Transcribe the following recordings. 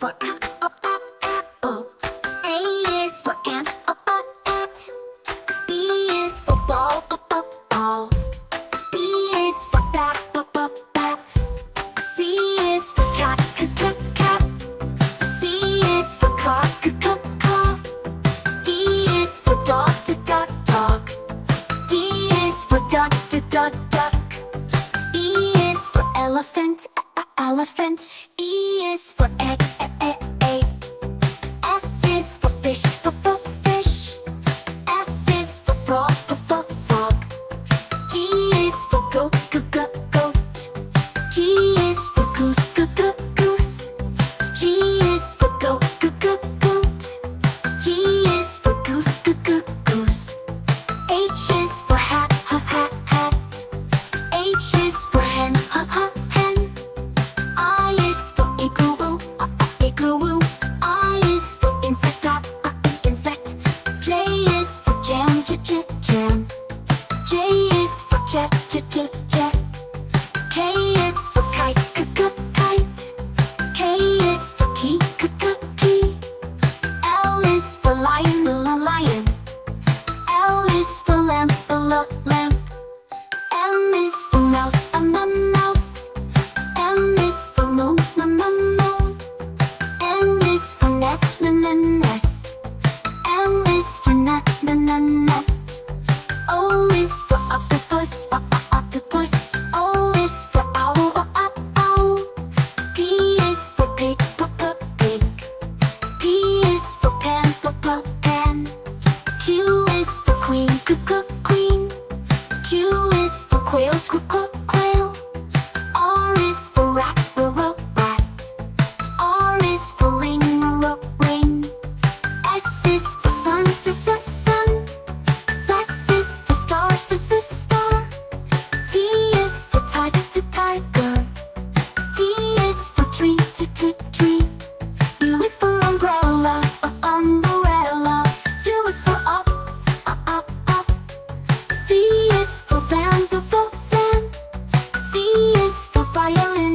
for apple. A is for ant, ant. B is for ball, ball. B is for bat, bat. C is for cat, cat. C is for car, car. D is for dog, dog. D is for duck, duck. E is for elephant, elephant. E is for egg, egg. F is for fish, fish. F is for frog, frog. G is for goat, goat. G is for goose, goose. G is for goat, goat. G is for goose, goose. H is for hat, hat. H is for hen, hen. I is for igloo, igloo. I is for insect, insect. J is for jam, jam. J is for jet, jet. K is for kite, kite. K is for key, key. L is for lion, lion. L is for lamp, lamp. M is for mouse, mouse. M is for moon, moon. N is for nest, nest. M is for nut, nut. O is for octopus, octopus. O is for owl, owl. P is for pig, pig. P is for pen, pen. Q is for queen, queen. Q is for quail, quail. R is for rat, rat. R is for ring, ring. S is for sun, sun. S is for star, star. T is for tiger, tiger. T is for tree, tree. U is for umbrella, umbrella. U is for up, up. V is for van, van. V is for violin,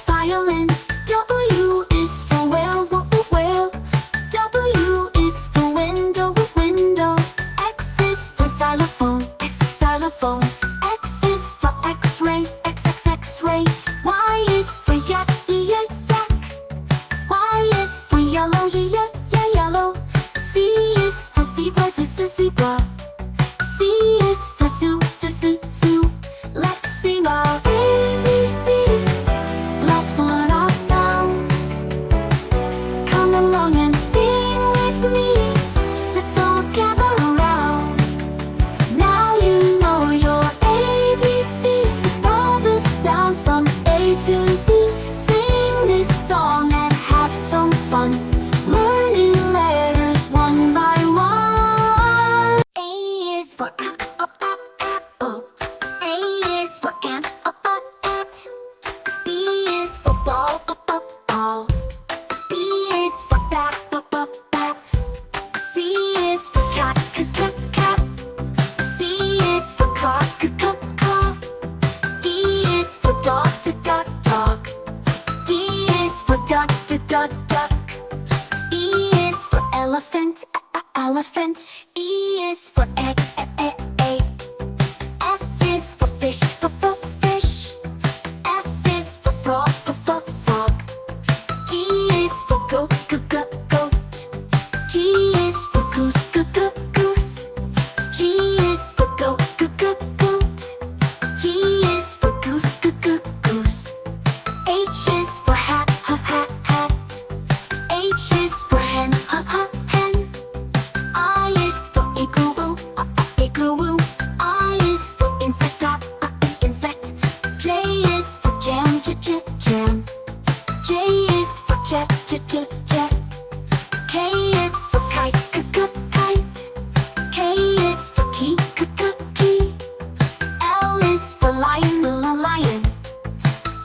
violin. W is for whale, whale. W is for window, window. X is for xylophone, xylophone. X is for X-ray, X-ray. Y is for yak, yak. Y is for yellow, yellow. Z is for zebra, zebra. C is for zoo, zoo. Let's sing our ABCs. Let's learn our sounds. Come along and sing with me. Let's all gather around. Now you know your ABCs with all the sounds from A to Z. Sing this song and have some fun, learning letters one by one. A is for apple. A is for ant, ant. B is for ball, ball. B is for bat, bat. C is for cat, cat. C is for car, car. D is for dog, dog. D is for duck, duck. E is for elephant, elephant. E is for egg, egg. F is for fish, fish. F is for frog, frog. G is for goat, goat. G is for goose, goose. G is for goat, goat. G is for goose, goose. H is for hat, hat. H is for hen, hen. I is for igloo, igloo. I is for insect, insect. J is for jam, jam. J is for jet, jet. K is for kite, kite. K is for key, key. L is for lion, lion.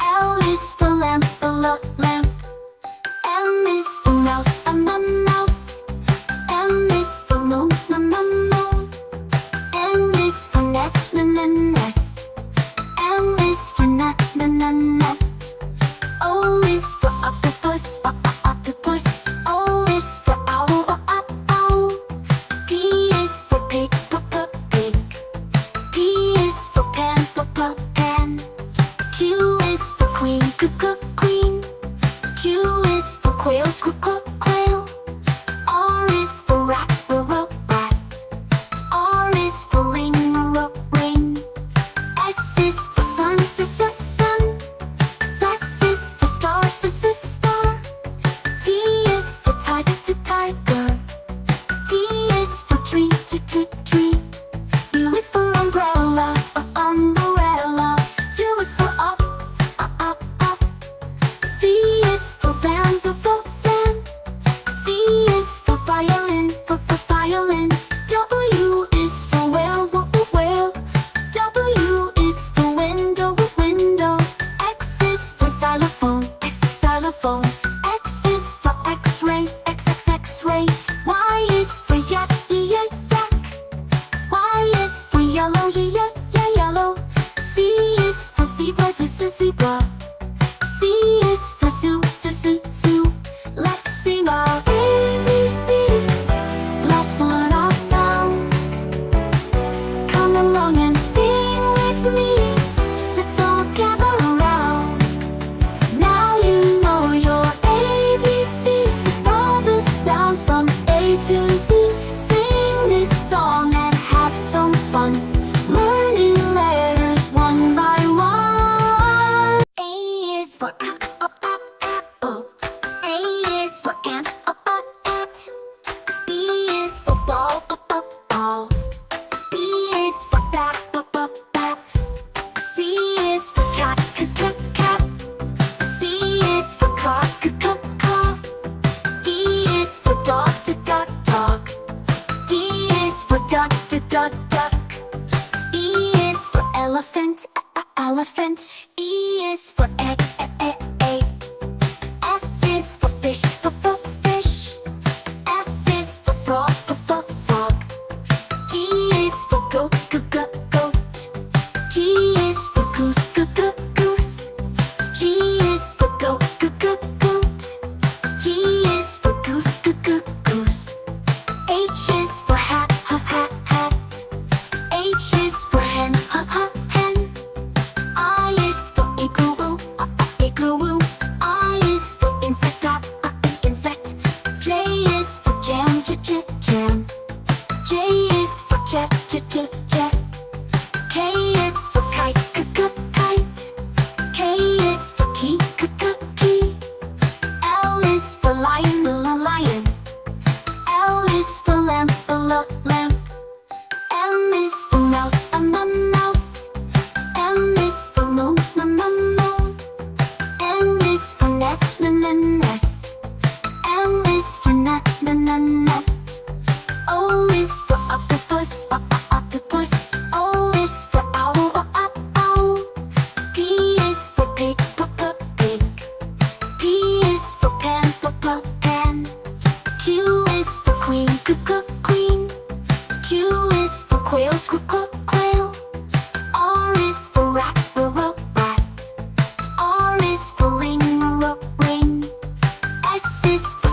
L is for lamp, lamp. M is for mouse, mouse. M is for moon, moon. N is for nest, nest. M is for nut, nut. O is for octopus, octopus. elephant. E is for egg, egg. F is for fish, fish. F is for frog, frog. G is for goat, goat. G is for goose, goose. G is for goat, goat. G is for goose, goose. H is for hat, hat. H is for hen, hen. I is for igloo, igloo. I is for insect, insect. J is for jam, jam. J is for jet, jet. K is for kite, kite. K is for key, key. L is for lion, lion. L is for lamp, lamp. M is for mouse, mouse. M is for moon, moon. N is for nest, nest. M is for nut, nut. O is for octopus, octopus. O is for owl, owl. P is for pig, pig. P is for pen, pen. Q is for queen, queen. Q is for quail, quail. R is for rat, rat. R is for ring, ring. S is for